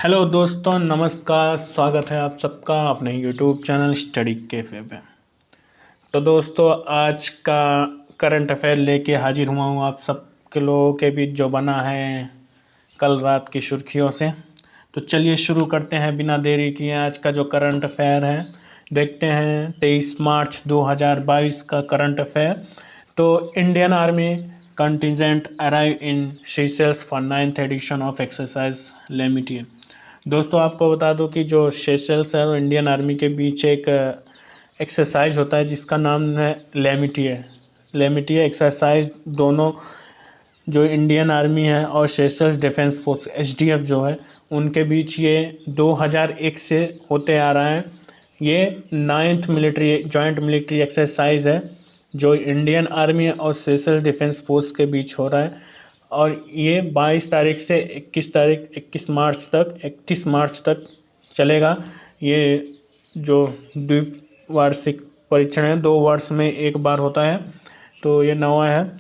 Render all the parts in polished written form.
Hello दोस्तों, नमस्कार। स्वागत है आप सबका अपने यूट्यूब चैनल स्टडी कैफे पे। तो दोस्तों, आज का करंट अफेयर लेके हाजिर हुआ हूँ आप सब के लोगों के बीच, जो बना है कल रात की सुर्खियों से। तो चलिए शुरू करते हैं बिना देरी किए। आज का जो करंट अफेयर है देखते हैं। 23 मार्च 2022 का करंट अफेयर। तो Indian Army contingent arrive in Seychelles for 9th edition of exercise Lamitiye. दोस्तों, आपको बता दूं कि जो सेशेल्स है और इंडियन आर्मी के बीच एक एक्सरसाइज होता है जिसका नाम है लेमिटिए। लेमिटिए एक्सरसाइज दोनों जो इंडियन आर्मी है और सेशेल्स डिफेंस फोर्स एसडीएफ जो है उनके बीच ये 2001 से होते आ रहा है। ये 9th military joint military exercise है जो इंडियन आर्मी और सेशेल्स डिफेंस फोर्स के बीच हो रहा है। और ये 22 तारीख से 21 मार्च तक 31 मार्च तक चलेगा। ये जो द्विवार्षिक परीक्षण है, 2 वर्ष में एक बार होता है, तो ये नवा है।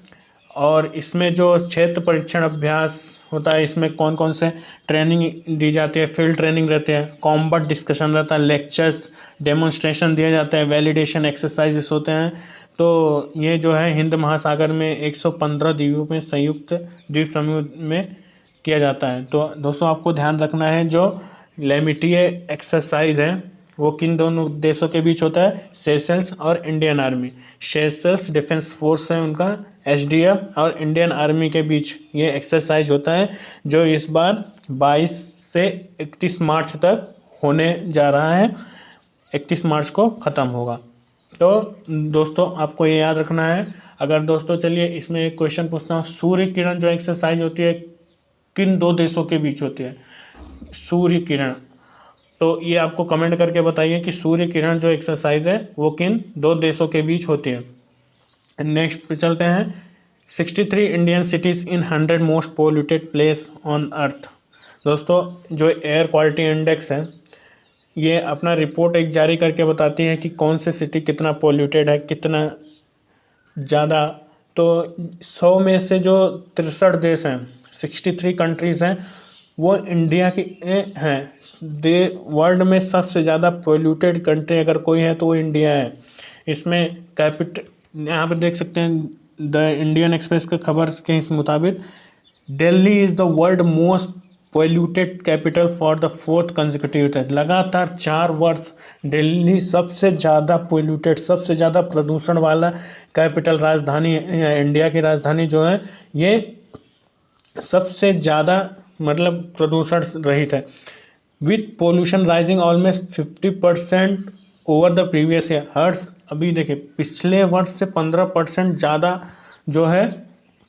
और इसमें जो क्षेत्र परीक्षण अभ्यास होता है, इसमें कौन कौन से ट्रेनिंग दी जाती है। फील्ड ट्रेनिंग रहते हैं, कॉम्बैट डिस्कशन रहता है, लेक्चर्स, डेमोन्स्ट्रेशन दिए जाते हैं, वैलिडेशन एक्सरसाइजेस होते हैं। तो ये जो है हिंद महासागर में 115 द्वीपों में संयुक्त द्वीप समूह में किया जाता है। तो दोस्तों, आपको ध्यान रखना है जो लेमिटिए एक्सरसाइज है वो किन दोनों देशों के बीच होता है, सेशेल्स और Indian army. Seychelles defence force है उनका एसडीएफ, और इंडियन आर्मी के बीच ये एक्सरसाइज होता है जो इस बार 22 से 31 मार्च तक होने जा रहा है। 31 मार्च को ख़त्म होगा। तो दोस्तों, आपको ये याद रखना है। अगर दोस्तों, चलिए इसमें एक क्वेश्चन पूछता हूँ। सूर्य किरण जो एक्सरसाइज होती है किन 2 देशों के बीच होती है? सूर्य किरण। तो ये आपको कमेंट करके बताइए कि सूर्य किरण जो एक्सरसाइज है वो किन 2 देशों के बीच होती है। नेक्स्ट पे चलते हैं। 63 Indian cities in 100 most polluted place on earth. दोस्तों, जो एयर क्वालिटी इंडेक्स है ये अपना रिपोर्ट एक जारी करके बताती है कि कौन से सिटी कितना पोल्यूटेड है, कितना ज़्यादा। तो 100 में से जो 63 देश हैं, 63 कंट्रीज़ हैं, वो इंडिया के हैं। दे वर्ल्ड में सबसे ज़्यादा पोल्यूटेड कंट्री अगर कोई है तो वो इंडिया है। इसमें कैपिटल यहाँ पर देख सकते हैं, द इंडियन एक्सप्रेस का खबर के इस मुताबिक Delhi is the world most polluted capital for the 4th consecutive year. लगातार 4 वर्ष दिल्ली सबसे ज़्यादा पोल्यूटेड, सबसे ज़्यादा प्रदूषण वाला कैपिटल राजधानी, इंडिया की राजधानी जो है ये सबसे ज़्यादा मतलब प्रदूषण रहित है। With pollution rising almost 50% over the previous year. हर्ष अभी देखिए पिछले वर्ष से 15% ज़्यादा जो है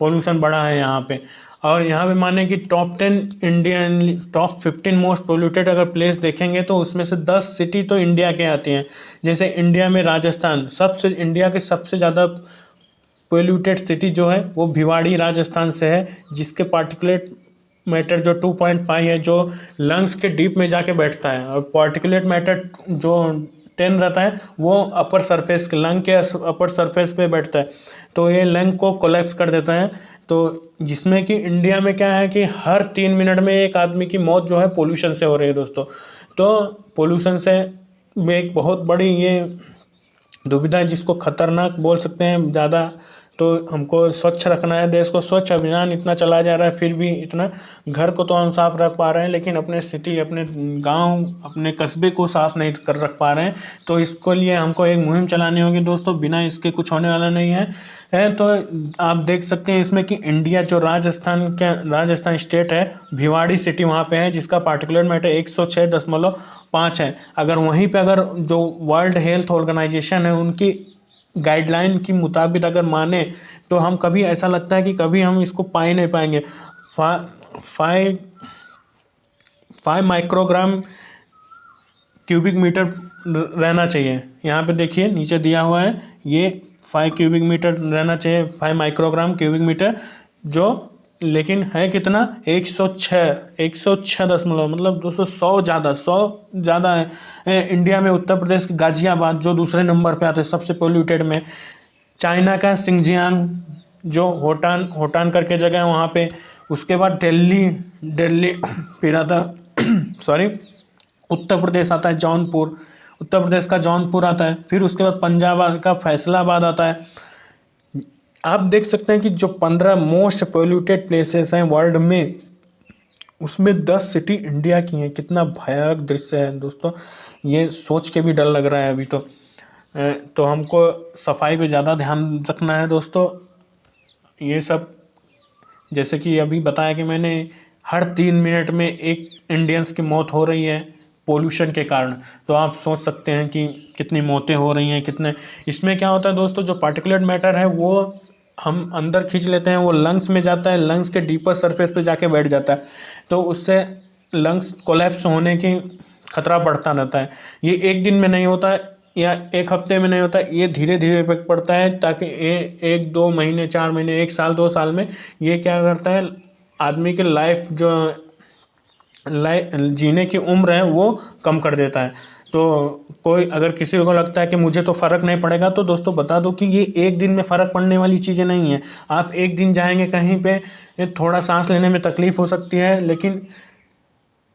पोल्यूशन बढ़ा है यहाँ पे। और यहाँ पे माने कि टॉप 15 मोस्ट पोल्यूटेड अगर प्लेस देखेंगे तो उसमें से 10 सिटी तो इंडिया के आती हैं। जैसे इंडिया में राजस्थान इंडिया के सबसे ज़्यादा पोल्यूटेड सिटी जो है वो भिवाड़ी राजस्थान से है, जिसके पार्टिकुलेट मैटर जो 2.5 है जो लंग्स के डीप में जाके बैठता है, और पार्टिकुलेट मैटर जो 10 रहता है वो अपर सरफेस लंग के अपर सरफेस पे बैठता है। तो ये लंग को कोलैप्स कर देता है। तो जिसमें कि इंडिया में क्या है कि हर 3 मिनट में एक आदमी की मौत जो है पोल्यूशन से हो रही है दोस्तों। तो पोल्यूशन से में एक बहुत बड़ी ये दुविधा है जिसको खतरनाक बोल सकते हैं ज़्यादा। तो हमको स्वच्छ रखना है देश को। स्वच्छ अभियान इतना चलाया जा रहा है, फिर भी इतना घर को तो हम साफ रख पा रहे हैं लेकिन अपने सिटी, अपने गांव, अपने कस्बे को साफ नहीं कर रख पा रहे हैं। तो इसके लिए हमको एक मुहिम चलानी होगी दोस्तों, बिना इसके कुछ होने वाला नहीं है। तो आप देख सकते हैं इसमें कि इंडिया जो राजस्थान स्टेट है, भिवाड़ी सिटी वहाँ पे है, जिसका पार्टिकुलर मैटर 106.5 है। अगर वहीं पे अगर जो वर्ल्ड हेल्थ ऑर्गेनाइजेशन है उनकी गाइडलाइन के मुताबिक अगर माने तो हम कभी ऐसा लगता है कि कभी हम इसको पा ही नहीं पाएंगे। 5 माइक्रोग्राम क्यूबिक मीटर रहना चाहिए। यहाँ पे देखिए नीचे दिया हुआ है, ये 5 क्यूबिक मीटर रहना चाहिए, 5 माइक्रोग्राम क्यूबिक मीटर, जो लेकिन है कितना 106 दशमलव, मतलब 200 ज़्यादा है। इंडिया में उत्तर प्रदेश के गाजियाबाद जो दूसरे नंबर पे आते हैं सबसे पोल्यूटेड में। चाइना का सिंगजियांग जो होटान करके जगह है वहाँ पे। उसके बाद दिल्ली फिर आता सॉरी उत्तर प्रदेश आता है, जौनपुर, उत्तर प्रदेश का जौनपुर आता है। फिर उसके बाद पंजाब का फैसलाबाद आता है। आप देख सकते हैं कि जो 15 मोस्ट पोल्यूटेड प्लेसेस हैं वर्ल्ड में, उसमें 10 सिटी इंडिया की हैं। कितना भयानक दृश्य है दोस्तों, ये सोच के भी डर लग रहा है अभी तो हमको सफाई पे ज़्यादा ध्यान रखना है दोस्तों। ये सब जैसे कि अभी बताया कि मैंने, हर 3 मिनट में एक इंडियंस की मौत हो रही है पोल्यूशन के कारण। तो आप सोच सकते हैं कि कितनी मौतें हो रही हैं, कितने। इसमें क्या होता है दोस्तों, जो पार्टिकुलेट मैटर है वो हम अंदर खींच लेते हैं, वो लंग्स में जाता है, लंग्स के डीपर सरफेस पे जाके बैठ जाता है, तो उससे लंग्स कोलैप्स होने की खतरा बढ़ता रहता है। ये एक दिन में नहीं होता है या एक हफ्ते में नहीं होता है, ये धीरे धीरे इफेक्ट पड़ता है, ताकि एक 2 महीने 4 महीने 1 साल 2 साल में ये क्या करता है, आदमी के लाइफ जो जीने की उम्र है वो कम कर देता है। तो कोई अगर किसी को लगता है कि मुझे तो फ़र्क नहीं पड़ेगा, तो दोस्तों बता दो कि ये एक दिन में फ़र्क पड़ने वाली चीज़ें नहीं हैं। आप एक दिन जाएंगे कहीं पे, थोड़ा सांस लेने में तकलीफ़ हो सकती है, लेकिन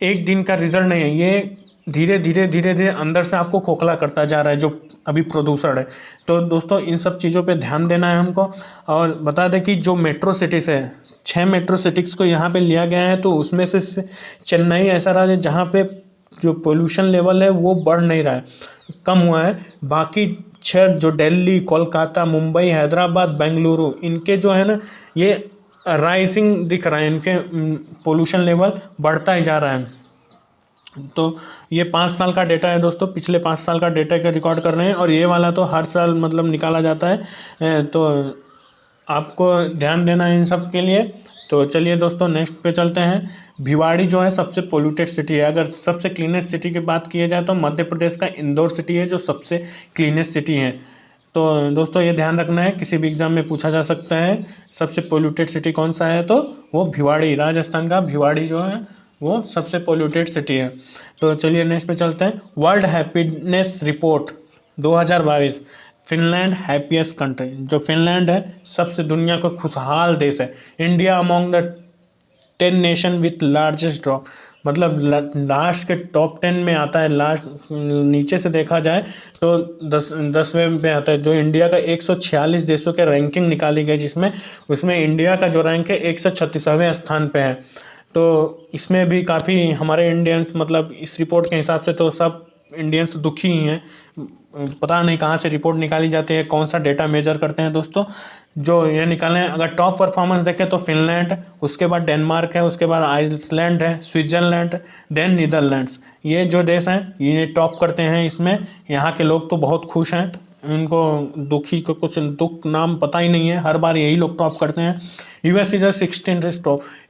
एक दिन का रिजल्ट नहीं है। ये धीरे धीरे धीरे धीरे अंदर से आपको खोखला करता जा रहा है जो अभी प्रदूषण है। तो दोस्तों इन सब चीज़ों पे ध्यान देना है हमको। और बता दें कि जो मेट्रो सिटीज़ है, 6 मेट्रो सिटीज़ को यहाँ पे लिया गया है, तो उसमें से चेन्नई ऐसा राज्य है जहाँ पे जो पोल्यूशन लेवल है वो बढ़ नहीं रहा है, कम हुआ है। बाकी 6 जो दिल्ली, कोलकाता, मुंबई, हैदराबाद, बेंगलुरु, इनके जो है ना, ये राइजिंग दिख रहा है, इनके पोल्यूशन लेवल बढ़ता ही जा रहा है। तो ये 5 साल का डेटा है दोस्तों, पिछले 5 साल का डेटा का रिकॉर्ड कर रहे हैं, और ये वाला तो हर साल मतलब निकाला जाता है। तो आपको ध्यान देना है इन सब के लिए। तो चलिए दोस्तों नेक्स्ट पे चलते हैं। भिवाड़ी जो है सबसे पोल्यूटेड सिटी है। अगर सबसे क्लीनेस्ट सिटी की बात की जाए तो मध्य प्रदेश का इंदौर सिटी है जो सबसे क्लीनेस्ट सिटी है। तो दोस्तों ये ध्यान रखना है, किसी भी एग्ज़ाम में पूछा जा सकता है सबसे पोल्यूटेड सिटी कौन सा है, तो वो भिवाड़ी, राजस्थान का भिवाड़ी जो है वो सबसे पोल्यूटेड सिटी है। तो चलिए नेक्स्ट पे चलते हैं। World happiness report 2022, Finland happiest country. जो फिनलैंड है सबसे दुनिया का खुशहाल देश है। India among the 10 nation with largest drop, मतलब लास्ट के टॉप 10 में आता है। लास्ट नीचे से देखा जाए तो 10वें पे आता है। जो इंडिया का 146 देशों के रैंकिंग निकाली गई, जिसमें उसमें इंडिया का जो रैंक है 136वें स्थान पे है। तो इसमें भी काफ़ी हमारे इंडियंस, मतलब इस रिपोर्ट के हिसाब से तो सब इंडियंस दुखी ही हैं। पता नहीं कहाँ से रिपोर्ट निकाली जाती है, कौन सा डेटा मेजर करते हैं दोस्तों, जो ये निकाले हैं। अगर टॉप परफॉर्मेंस देखें तो फिनलैंड, उसके बाद डेनमार्क है, उसके बाद आइसलैंड है, स्विट्जरलैंड, देन नीदरलैंड्स। ये जो देश हैं ये टॉप करते हैं इसमें। यहाँ के लोग तो बहुत खुश हैं, इनको दुखी को कुछ दुख नाम पता ही नहीं है, हर बार यही लोग टॉप करते हैं। यूएस इज 16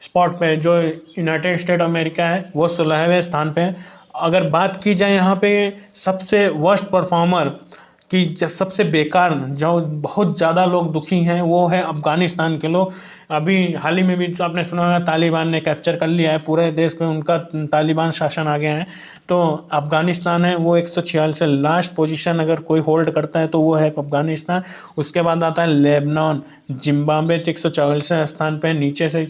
स्पॉट पे, जो यूनाइटेड स्टेट अमेरिका है वो 16वें स्थान पे है। अगर बात की जाए यहाँ पे सबसे वर्स्ट परफॉर्मर कि सबसे बेकार, जो बहुत ज़्यादा लोग दुखी हैं, वो है अफ़गानिस्तान के लोग। अभी हाल ही में भी जो आपने सुना होगा, तालिबान ने कैप्चर कर लिया है पूरे देश में, उनका तालिबान शासन आ गया है। तो अफ़गानिस्तान है वो 146 लास्ट पोजीशन अगर कोई होल्ड करता है तो वो है अफ़गानिस्तान। उसके बाद आता है लेबनान, जिम्बाब्वे 144 स्थान पे, नीचे से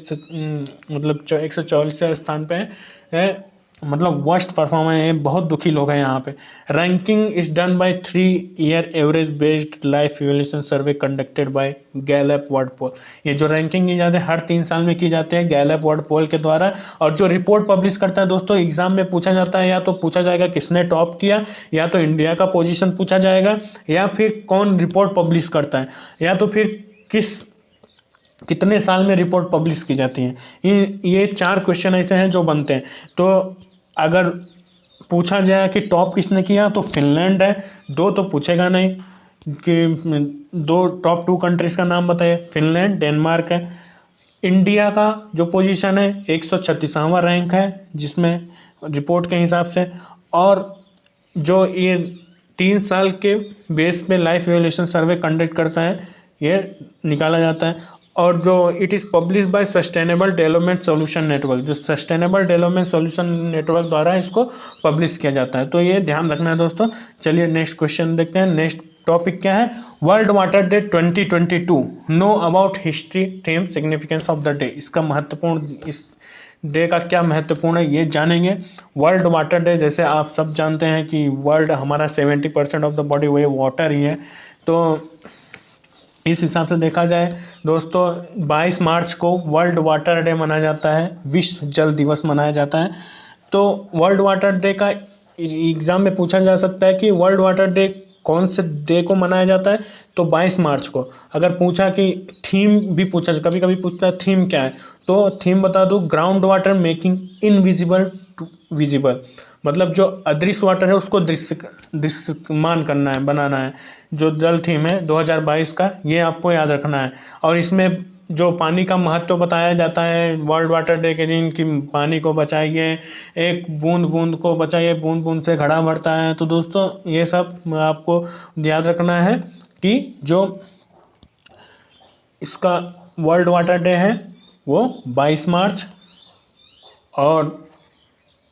मतलब 144 स्थान पे है। मतलब वर्स्ट परफॉर्मर है, बहुत दुखी लोग हैं यहाँ पे। Ranking is done by 3-year average based life evolution survey conducted by Gallup World Poll. ये जो रैंकिंग की जाती है हर 3 साल में की जाती है गैलप वर्ल्ड पोल के द्वारा। और जो रिपोर्ट पब्लिश करता है दोस्तों, एग्जाम में पूछा जाता है, या तो पूछा जाएगा किसने टॉप किया, या तो इंडिया का पोजीशन पूछा जाएगा, या फिर कौन रिपोर्ट पब्लिश करता है, या तो फिर कितने साल में रिपोर्ट पब्लिश की जाती है। ये 4 क्वेश्चन ऐसे हैं जो बनते हैं। तो अगर पूछा जाए कि टॉप किसने किया तो फिनलैंड है। 2 तो पूछेगा नहीं कि 2 टॉप 2 कंट्रीज़ का नाम बताइए, फिनलैंड, डेनमार्क है। इंडिया का जो पोजीशन है 136वां रैंक है जिसमें रिपोर्ट के हिसाब से। और जो ये 3 साल के बेस पे लाइफ इवोल्यूशन सर्वे कंडक्ट करता है, ये निकाला जाता है। और जो it is publish by sustainable development solution network, जो सस्टेनेबल डेवलपमेंट सॉल्यूशन नेटवर्क द्वारा इसको पब्लिश किया जाता है। तो ये ध्यान रखना है दोस्तों। चलिए नेक्स्ट क्वेश्चन देखते हैं। नेक्स्ट टॉपिक क्या है, world water day 2022, know about history, theme, significance of the day. इसका महत्वपूर्ण इस डे का क्या महत्वपूर्ण है ये जानेंगे। वर्ल्ड वाटर डे, जैसे आप सब जानते हैं कि वर्ल्ड हमारा 70% ऑफ द बॉडी वही वाटर ही है, तो इस हिसाब से देखा जाए दोस्तों 22 मार्च को वर्ल्ड वाटर डे मनाया जाता है, विश्व जल दिवस मनाया जाता है। तो वर्ल्ड वाटर डे का एग्ज़ाम में पूछा जा सकता है कि वर्ल्ड वाटर डे कौन से डे को मनाया जाता है, तो 22 मार्च को। अगर पूछा कि थीम भी पूछा, कभी कभी पूछता है थीम क्या है, तो थीम बता दूँ, ground water making invisible to visible, मतलब जो अदृश्य वाटर है उसको दृश्यमान करना है, बनाना है। जो जल थीम है 2022 का, ये आपको याद रखना है। और इसमें जो पानी का महत्व बताया जाता है वर्ल्ड वाटर डे के दिन कि पानी को बचाइए, एक बूंद बूंद को बचाइए, बूंद बूंद से घड़ा भरता है। तो दोस्तों ये सब आपको याद रखना है कि जो इसका वर्ल्ड वाटर डे है वो 22 मार्च, और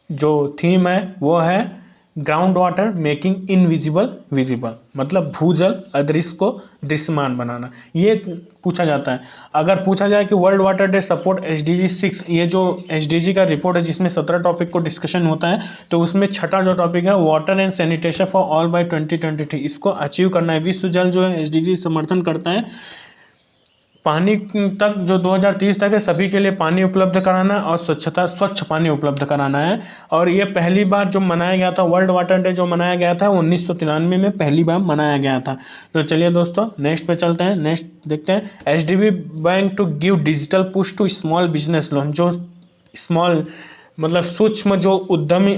जो थीम है वो है ground water making invisible visible, मतलब भूजल अदृश्य को दृश्यमान बनाना, ये पूछा जाता है। अगर पूछा जाए कि world water day support SDG 6, ये जो SDG का रिपोर्ट है जिसमें 17 टॉपिक को डिस्कशन होता है, तो उसमें छठा जो टॉपिक है water and sanitation for all by 2023, इसको अचीव करना है। विश्व जल जो है SDG समर्थन करता है पानी तक, जो 2030 तक है सभी के लिए पानी उपलब्ध कराना और स्वच्छ पानी उपलब्ध कराना है। और ये पहली बार जो मनाया गया था, वर्ल्ड वाटर डे जो मनाया गया था, 1993 में पहली बार मनाया गया था। तो चलिए दोस्तों नेक्स्ट पे चलते हैं। नेक्स्ट देखते हैं, SDB bank to give digital push to small business loan, जो स्मॉल मतलब सूक्ष्म जो उद्यमी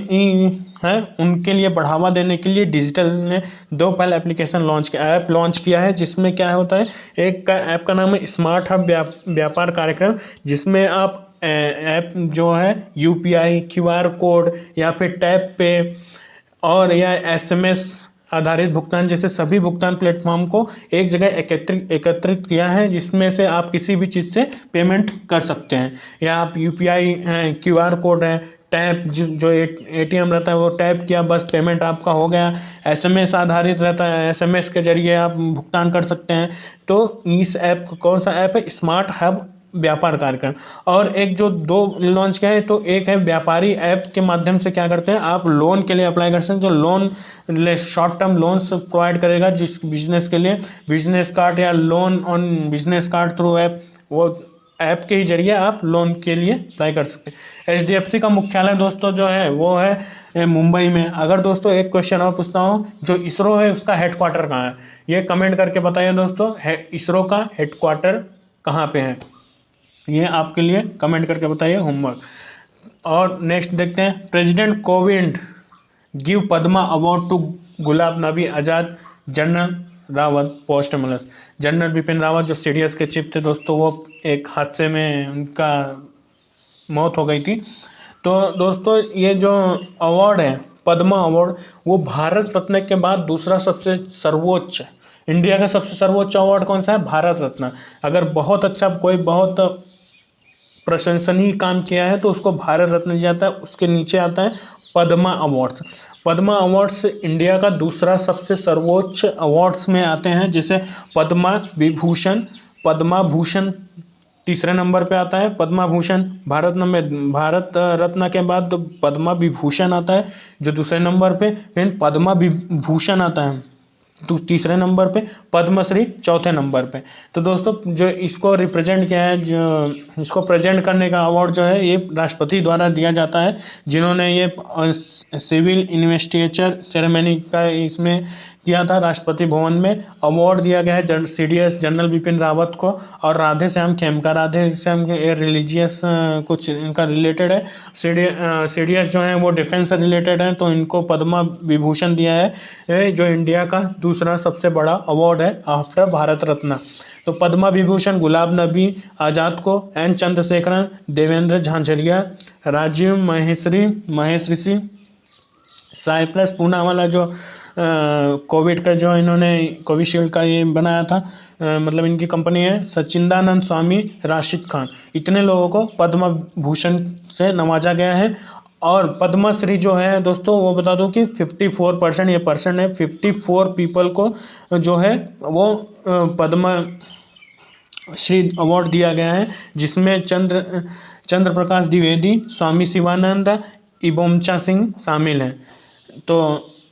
हैं उनके लिए बढ़ावा देने के लिए डिजिटल ने 2 पहले एप्लीकेशन ऐप लॉन्च किया है, जिसमें क्या होता है, एक का ऐप का नाम है स्मार्ट हब व्यापार कार्यक्रम, जिसमें आप ऐप जो है UPI QR कोड या फिर टैप पे और या SMS आधारित भुगतान जैसे सभी भुगतान प्लेटफॉर्म को एक जगह एकत्रित किया है, जिसमें से आप किसी भी चीज़ से पेमेंट कर सकते हैं। या आप UPI हैं, QR कोड है, टैप जो ATM रहता है वो टैप किया, बस पेमेंट आपका हो गया। SMS आधारित रहता है, SMS के जरिए आप भुगतान कर सकते हैं। तो इस ऐप कौन सा ऐप है, स्मार्ट हब व्यापार कार्यक्रम। और एक जो 2 लॉन्च किया है, तो एक है व्यापारी ऐप के माध्यम से क्या करते हैं, आप लोन के लिए अप्लाई कर सकते हैं, जो loan short term loans provide करेगा, जिस बिजनेस के लिए बिजनेस कार्ड या loan on business card through app, वो ऐप के ही जरिए आप लोन के लिए अप्लाई कर सकते हैं। HDFC का मुख्यालय दोस्तों जो है वो है मुंबई में। अगर दोस्तों एक क्वेश्चन और पूछता हूँ, जो इसरो है उसका हेडक्वार्टर कहाँ है, ये कमेंट करके बताइए दोस्तों, इसरो का हेडक्वार्टर कहाँ पे है, ये आपके लिए कमेंट करके बताइए, होमवर्क। और नेक्स्ट देखते हैं, President Kovind give Padma award to Gulab Nabi Azad General Rawat posthumous. General Bipin Rawat जो CDS के चीफ थे दोस्तों, वो एक हादसे में उनका मौत हो गई थी। तो दोस्तों ये जो अवार्ड है पद्मा अवार्ड, वो भारत रत्न के बाद दूसरा सबसे सर्वोच्च, इंडिया का सबसे सर्वोच्च अवार्ड कौन सा है, भारत रत्न। अगर बहुत अच्छा कोई बहुत प्रशंसनीय काम किया है तो उसको भारत रत्न दिया जाता है, उसके नीचे आता है Padma awards. Padma awards India का दूसरा सबसे सर्वोच्च अवार्ड्स में आते हैं, जैसे पद्मा विभूषण, पद्मा भूषण तीसरे नंबर पे आता है, पद्मा भूषण भारत रत्न के बाद पद्मा विभूषण आता है जो दूसरे नंबर पे, फिर पद्मा विभूषण आता है तीसरे नंबर पे, पद्मश्री चौथे नंबर पे। तो दोस्तों जो इसको रिप्रेजेंट किया है, जो इसको प्रेजेंट करने का अवार्ड जो है ये राष्ट्रपति द्वारा दिया जाता है, जिन्होंने ये सिविल इन्वेस्टिगेचर सेरेमनी का इसमें किया था राष्ट्रपति भवन में। अवार्ड दिया गया है CDS जनरल बिपिन रावत को, और राधे श्याम खेमका, राधे श्याम के रिलीजियस कुछ इनका रिलेटेड है। CDS जो है वो डिफेंस से रिलेटेड है, तो इनको पद्मा विभूषण दिया है, जो इंडिया का दूसरा सबसे बड़ा अवार्ड है आफ्टर भारत रत्न। तो पद्मा विभूषण गुलाब नबी आज़ाद को, N चंद्रशेखरन, देवेंद्र झांझरिया, राजीव महेश साइप्रस पूनावाला जो कोविड का जो इन्होंने कोविशील्ड का ये बनाया था, मतलब इनकी कंपनी है, सच्चिदानंद स्वामी, राशिद खान, इतने लोगों को पद्म भूषण से नवाजा गया है। और पद्मश्री जो है दोस्तों वो बता दूं कि 54% ये पर्सन है, 54 पीपल को जो है वो पद्म श्री अवार्ड दिया गया है, जिसमें चंद्र प्रकाश द्विवेदी, स्वामी शिवानंद, इबोमचा सिंह शामिल हैं। तो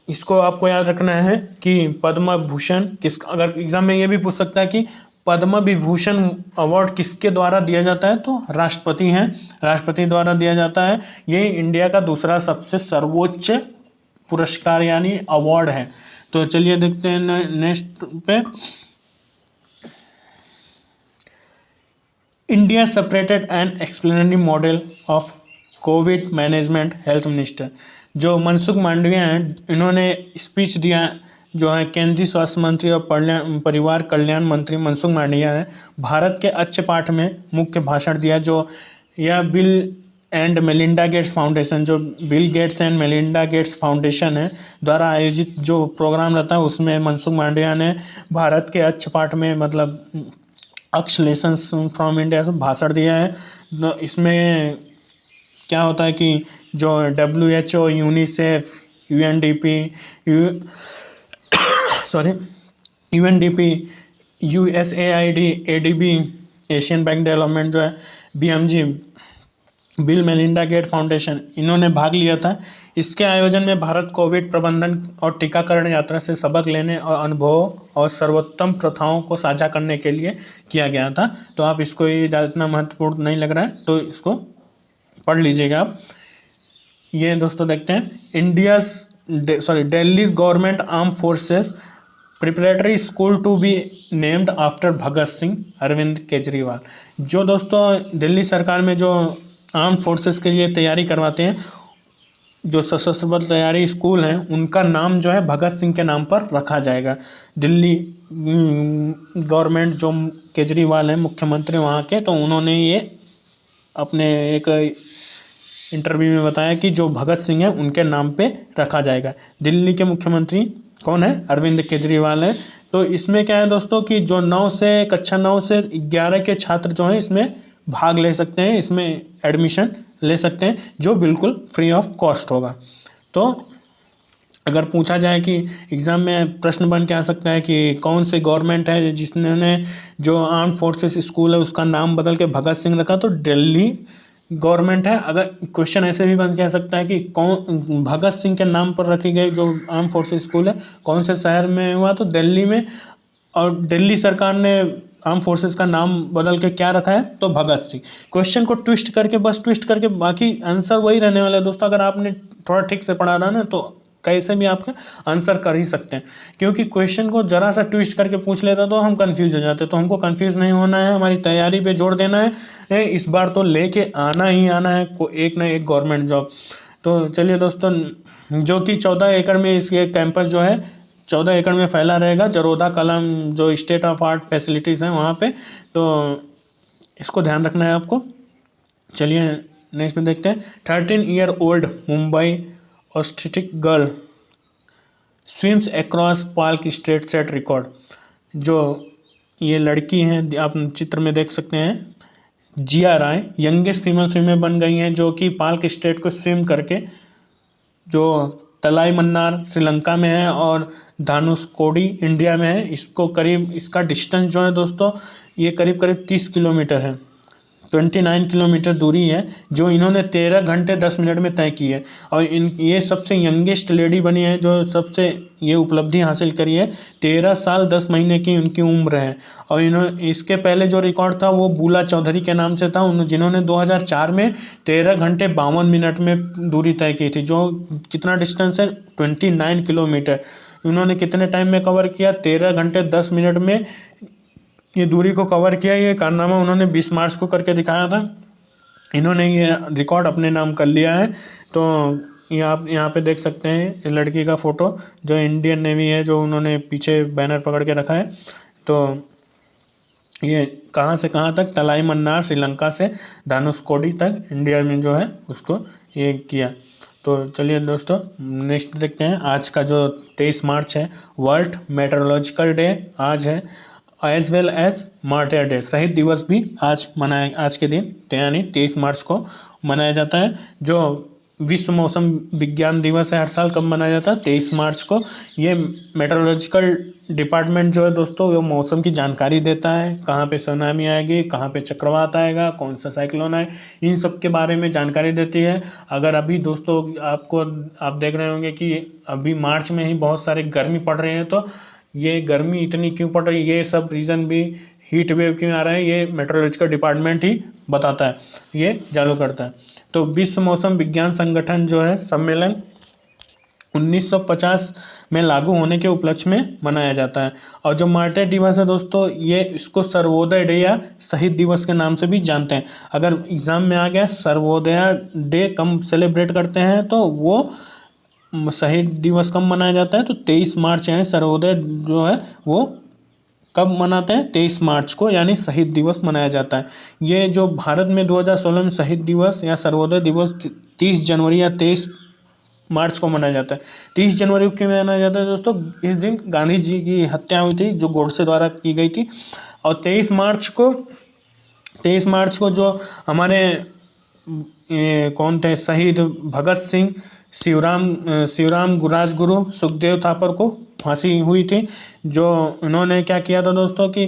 इसको आपको याद रखना है कि पद्म भूषण किस, अगर एग्जाम में ये भी पूछ सकता है कि पद्म विभूषण अवार्ड किसके द्वारा दिया जाता है, तो राष्ट्रपति हैं, राष्ट्रपति द्वारा दिया जाता है। ये इंडिया का दूसरा सबसे सर्वोच्च पुरस्कार यानी अवार्ड है। तो चलिए देखते हैं नेक्स्ट पे। India separated and explanatory model of Covid management health minister. जो मनसुख मांडविया हैं, इन्होंने स्पीच दिया, जो है केंद्रीय स्वास्थ्य मंत्री और परिवार कल्याण मंत्री मनसुख मांडविया है, भारत के अच्छे पाठ में मुख्य भाषण दिया। जो यह Bill and Melinda Gates Foundation, जो Bill Gates and Melinda Gates Foundation है द्वारा आयोजित जो प्रोग्राम रहता है, उसमें मनसुख मांडविया ने भारत के अच्छे पाठ में मतलब अक्ष लेसन्स फ्रॉम इंडिया से भाषण दिया है। तो इसमें क्या होता है कि जो WHO, UNICEF, UNDP, USAID, ADB, Asian bank development जो है, BMG, Bill Melinda Gate Foundation, इन्होंने भाग लिया था। इसके आयोजन में भारत कोविड प्रबंधन और टीकाकरण यात्रा से सबक लेने और अनुभव और सर्वोत्तम प्रथाओं को साझा करने के लिए किया गया था। तो आप इसको, ये ज़्यादा इतना महत्वपूर्ण नहीं लग रहा है, तो इसको पढ़ लीजिएगा आप। ये दोस्तों देखते हैं, Delhi's government arm forces preparatory school to be named after Bhagat Singh, Arvind Kejriwal. जो दोस्तों दिल्ली सरकार में जो आर्म फोर्सेस के लिए तैयारी करवाते हैं, जो सशस्त्र बल तैयारी स्कूल हैं, उनका नाम जो है भगत सिंह के नाम पर रखा जाएगा। दिल्ली गवर्नमेंट, जो केजरीवाल हैं मुख्यमंत्री वहाँ के, तो उन्होंने ये अपने एक इंटरव्यू में बताया कि जो भगत सिंह है उनके नाम पे रखा जाएगा। दिल्ली के मुख्यमंत्री कौन है? अरविंद केजरीवाल है। तो इसमें क्या है दोस्तों कि जो कक्षा 9 से 11 के छात्र जो हैं इसमें भाग ले सकते हैं, इसमें एडमिशन ले सकते हैं, जो बिल्कुल फ्री ऑफ कॉस्ट होगा। तो अगर पूछा जाए कि एग्ज़ाम में प्रश्न बन के आ सकता है कि कौन से गवर्नमेंट है जिसने जो आर्म फोर्सेस स्कूल है उसका नाम बदल के भगत सिंह रखा, तो दिल्ली गवर्नमेंट है। अगर क्वेश्चन ऐसे भी बन कह सकता है कि कौन भगत सिंह के नाम पर रखी गई जो आर्म फोर्सेस स्कूल है कौन से शहर में हुआ, तो दिल्ली में। और दिल्ली सरकार ने आर्म फोर्सेस का नाम बदल के क्या रखा है, तो भगत सिंह। क्वेश्चन को ट्विस्ट करके, बस ट्विस्ट करके, बाकी आंसर वही रहने वाला है दोस्तों। अगर आपने थोड़ा ठीक से पढ़ा रहा ना, तो कैसे भी आपका आंसर कर ही सकते हैं, क्योंकि क्वेश्चन को जरा सा ट्विस्ट करके पूछ लेता तो हम कंफ्यूज हो जाते। तो हमको कंफ्यूज नहीं होना है, हमारी तैयारी पे जोर देना है। इस बार तो लेके आना ही आना है एक ना एक गवर्नमेंट जॉब। तो चलिए दोस्तों, जो कि 14 एकड़ में इसके कैंपस जो है 14 एकड़ में फैला रहेगा, जरोधा कलम जो स्टेट ऑफ आर्ट फैसिलिटीज़ हैं वहाँ पे। तो इसको ध्यान रखना है आपको। चलिए नेक्स्ट में देखते हैं। 13 year old Mumbai autistic girl swims across Palk Strait set record. जो ये लड़की हैं, आप चित्र में देख सकते हैं, जिया राय यंगेस्ट फीमेल स्विमर बन गई हैं, जो कि पार्क स्ट्रेट को स्विम करके, जो तलाई मन्नार श्रीलंका में है और धानुषकोडी इंडिया में है, इसको करीब, इसका डिस्टेंस जो है दोस्तों, ये करीब करीब 30 किलोमीटर है, 29 किलोमीटर दूरी है, जो इन्होंने 13 घंटे 10 मिनट में तय की है। और ये सबसे यंगेस्ट लेडी बनी है जो सबसे ये उपलब्धि हासिल करी है। 13 साल 10 महीने की उनकी उम्र है। और इन्होंने, इसके पहले जो रिकॉर्ड था वो बूला चौधरी के नाम से था, जिन्होंने 2004 में 13 घंटे 52 मिनट में दूरी तय की थी। जो कितना डिस्टेंस है? 29 किलोमीटर। उन्होंने कितने टाइम में कवर किया? 13 घंटे 10 मिनट में ये दूरी को कवर किया। ये कारनामा उन्होंने 20 मार्च को करके दिखाया था। इन्होंने ये रिकॉर्ड अपने नाम कर लिया है। तो ये आप यहाँ पे देख सकते हैं लड़की का फ़ोटो, जो इंडियन नेवी है, जो उन्होंने पीछे बैनर पकड़ के रखा है। तो ये कहाँ से कहाँ तक? तलाई मन्नार श्रीलंका से धानुषकोडी तक इंडिया में जो है उसको ये किया। तो चलिए दोस्तों नेक्स्ट देखते हैं। आज का जो 23 मार्च है, वर्ल्ड मेट्रोलॉजिकल डे आज है, as well as martyr day, शहीद दिवस भी आज के दिन यानी 23 मार्च को मनाया जाता है। जो विश्व मौसम विज्ञान दिवस है हर साल, कब मनाया जाता है? 23 मार्च को। ये मेट्रोलॉजिकल डिपार्टमेंट जो है दोस्तों, वो मौसम की जानकारी देता है, कहाँ पे सुनामी आएगी, कहाँ पे चक्रवात आएगा, कौन सा साइक्लोन आए, इन सब के बारे में जानकारी देती है। अगर अभी दोस्तों आप देख रहे होंगे कि अभी मार्च में ही बहुत सारे गर्मी पड़ रहे हैं, तो ये गर्मी इतनी क्यों पड़ रही है, ये सब रीज़न भी, हीट वेव क्यों आ रहा है, ये मेट्रोलॉजिकल डिपार्टमेंट ही बताता है, ये चालू करता है। तो विश्व मौसम विज्ञान संगठन जो है सम्मेलन 1950 में लागू होने के उपलक्ष्य में मनाया जाता है। और जो मार्टे दिवस है दोस्तों, ये इसको सर्वोदय डे या शहीद दिवस के नाम से भी जानते हैं। अगर एग्जाम में आ गया सर्वोदय डे कम सेलिब्रेट करते हैं, तो वो शहीद दिवस कब मनाया जाता है? तो 23 मार्च, यानी सर्वोदय जो है वो कब मनाते हैं? 23 मार्च को, यानी शहीद दिवस मनाया जाता है। ये जो भारत में 2016 में शहीद दिवस या सर्वोदय दिवस 30 जनवरी या 23 मार्च को मनाया जाता है। 30 जनवरी को क्यों मनाया जाता है दोस्तों? इस दिन गांधी जी की हत्या हुई थी, जो गोडसे द्वारा की गई थी। और 23 मार्च को जो हमारे कौन थे शहीद, भगत सिंह, शिवराम राजगुरु, सुखदेव थापर को फांसी हुई थी। जो इन्होंने क्या किया था दोस्तों कि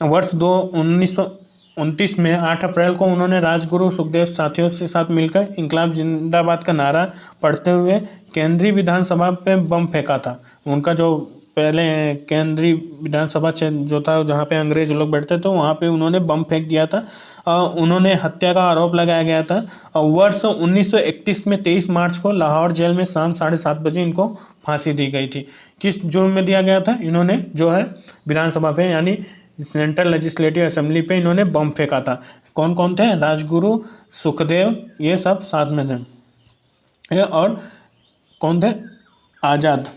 वर्ष 1929 में 8 अप्रैल को उन्होंने राजगुरु सुखदेव साथियों के साथ मिलकर इंकलाब जिंदाबाद का नारा पढ़ते हुए केंद्रीय विधानसभा पे बम फेंका था। उनका जो पहले केंद्रीय विधानसभा जो था, जहाँ पे अंग्रेज लोग बैठते थे, वहाँ पे उन्होंने बम फेंक दिया था। उन्होंने हत्या का आरोप लगाया गया था। और वर्ष 1931 में 23 मार्च को लाहौर जेल में शाम 7:30 बजे इनको फांसी दी गई थी। किस जुर्म में दिया गया था? इन्होंने जो है विधानसभा पे, यानी सेंट्रल लेजिस्लेटिव असेंबली पे इन्होंने बम फेंका था। कौन कौन थे? राजगुरु, सुखदेव, ये सब साथ में थे। और कौन थे? आज़ाद,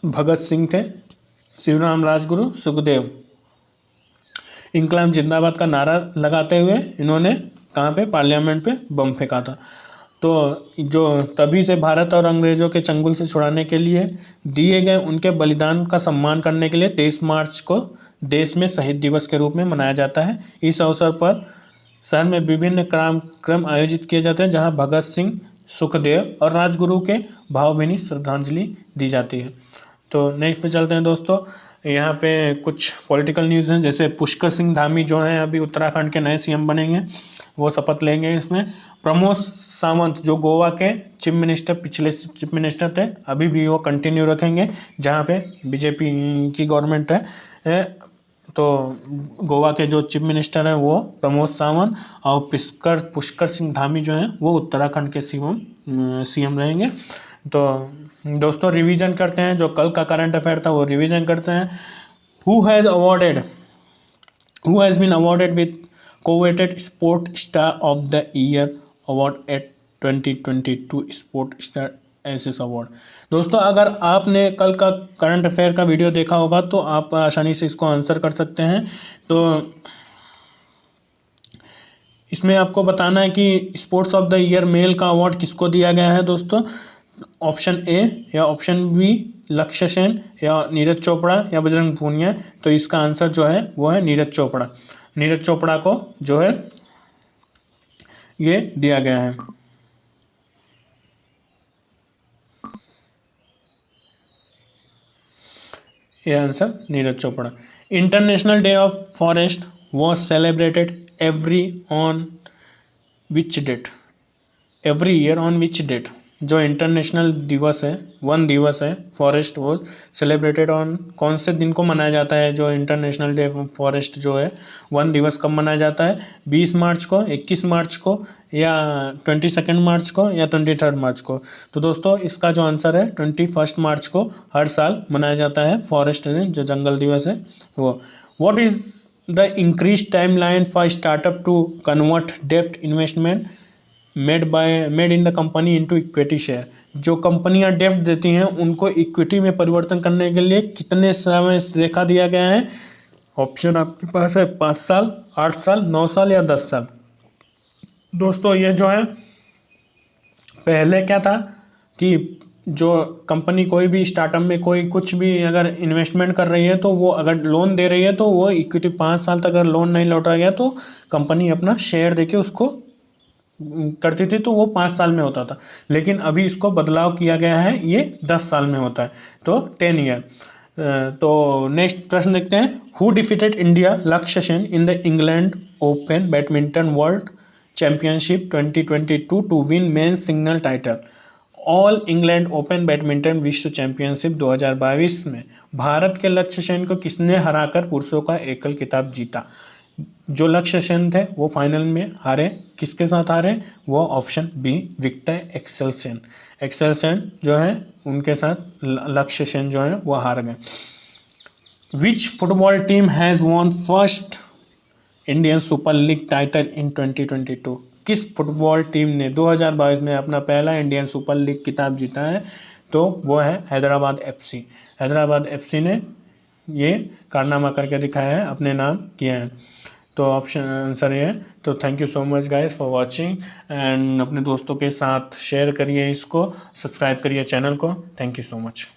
भगत सिंह थे, शिवराम राजगुरु, सुखदेव। इंकलाब जिंदाबाद का नारा लगाते हुए इन्होंने कहाँ पे? पार्लियामेंट पे बम फेंका था। तो जो तभी से भारत और अंग्रेज़ों के चंगुल से छुड़ाने के लिए दिए गए उनके बलिदान का सम्मान करने के लिए 23 मार्च को देश में शहीद दिवस के रूप में मनाया जाता है। इस अवसर पर शहर में विभिन्न कार्यक्रम आयोजित किए जाते हैं, जहां भगत सिंह, सुखदेव और राजगुरु के भावभीनी श्रद्धांजलि दी जाती है। तो नेक्स्ट पे चलते हैं दोस्तों। यहाँ पे कुछ पॉलिटिकल न्यूज़ हैं, जैसे पुष्कर सिंह धामी जो हैं अभी उत्तराखंड के नए सीएम बनेंगे, वो शपथ लेंगे इसमें। प्रमोद सावंत जो गोवा के चीफ मिनिस्टर, पिछले चीफ मिनिस्टर थे, अभी भी वो कंटिन्यू रखेंगे जहाँ पे बीजेपी की गवर्नमेंट है। तो गोवा के जो चीफ मिनिस्टर हैं वो प्रमोद सावंत, और पुष्कर सिंह धामी जो हैं वो उत्तराखंड के सीएम रहेंगे। तो दोस्तों रिवीजन करते हैं, जो कल का करंट अफेयर था वो रिवीजन करते हैं। Who has been awarded with coveted sport star of the year award at 2022 sport star aces award. दोस्तों अगर आपने कल का करंट अफेयर का वीडियो देखा होगा तो आप आसानी से इसको आंसर कर सकते हैं। तो इसमें आपको बताना है कि sports of the year male का अवार्ड किसको दिया गया है दोस्तों। ऑप्शन ए या ऑप्शन बी लक्ष्य सेन, या नीरज चोपड़ा, या बजरंग पूनिया। तो इसका आंसर जो है वो है नीरज चोपड़ा। नीरज चोपड़ा को जो है ये दिया गया है। ये answer Neeraj Chopra. International day of forest was celebrated every year on which date. जो इंटरनेशनल दिवस है, वन दिवस है फॉरेस्ट, वो सेलिब्रेटेड ऑन कौन से दिन को मनाया जाता है? जो इंटरनेशनल डे फॉरेस्ट जो है वन दिवस कब मनाया जाता है? 20 मार्च को, 21 मार्च को, या 22 मार्च को, या 23 मार्च को। तो दोस्तों इसका जो आंसर है 21 मार्च को हर साल मनाया जाता है फॉरेस्ट डे, जो जंगल दिवस है वो। What is the increase timeline for startup to convert डेब्ट investment made in the company into equity share. जो कंपनियां डेब्ट देती हैं उनको इक्विटी में परिवर्तन करने के लिए कितने समय रेखा दिया गया है? ऑप्शन आपके पास है 5 साल, 8 साल, 9 साल, या 10 साल। दोस्तों ये जो है पहले क्या था कि जो कंपनी कोई भी स्टार्टअप में कोई कुछ भी अगर इन्वेस्टमेंट कर रही है तो वो अगर लोन दे रही है तो वो इक्विटी 5 साल तक अगर लोन नहीं लौटा गया तो कंपनी अपना शेयर देके उसको करती थी, तो वो 5 साल में होता था। लेकिन अभी इसको बदलाव किया गया है, ये 10 साल में होता है, तो 10 ईयर। तो नेक्स्ट प्रश्न देखते हैं, who defeated India Lakshya Sen in the England open badminton world championship 2022 to win men's single title. All England open badminton विश्व चैंपियनशिप 2022 में भारत के लक्ष्य सेन को किसने हराकर पुरुषों का एकल खिताब जीता? जो लक्ष्य सेन थे वो फाइनल में हारे, किसके साथ हारे? वो option B Viktor Axelsen. Axelsen जो है उनके साथ लक्ष्य सेन जो है वो हार गए। Which football team has won first Indian Super League title in 2022? किस फुटबॉल टीम ने 2022 में अपना पहला इंडियन सुपर लीग खिताब जीता है? तो वो है हैदराबाद एफसी। हैदराबाद एफसी ने ये कारनामा करके दिखाया है, अपने नाम किया है। तो ऑप्शन आंसर ये है। तो thank you so much guys for watching, and अपने दोस्तों के साथ शेयर करिए, इसको सब्सक्राइब करिए चैनल को। Thank you so much.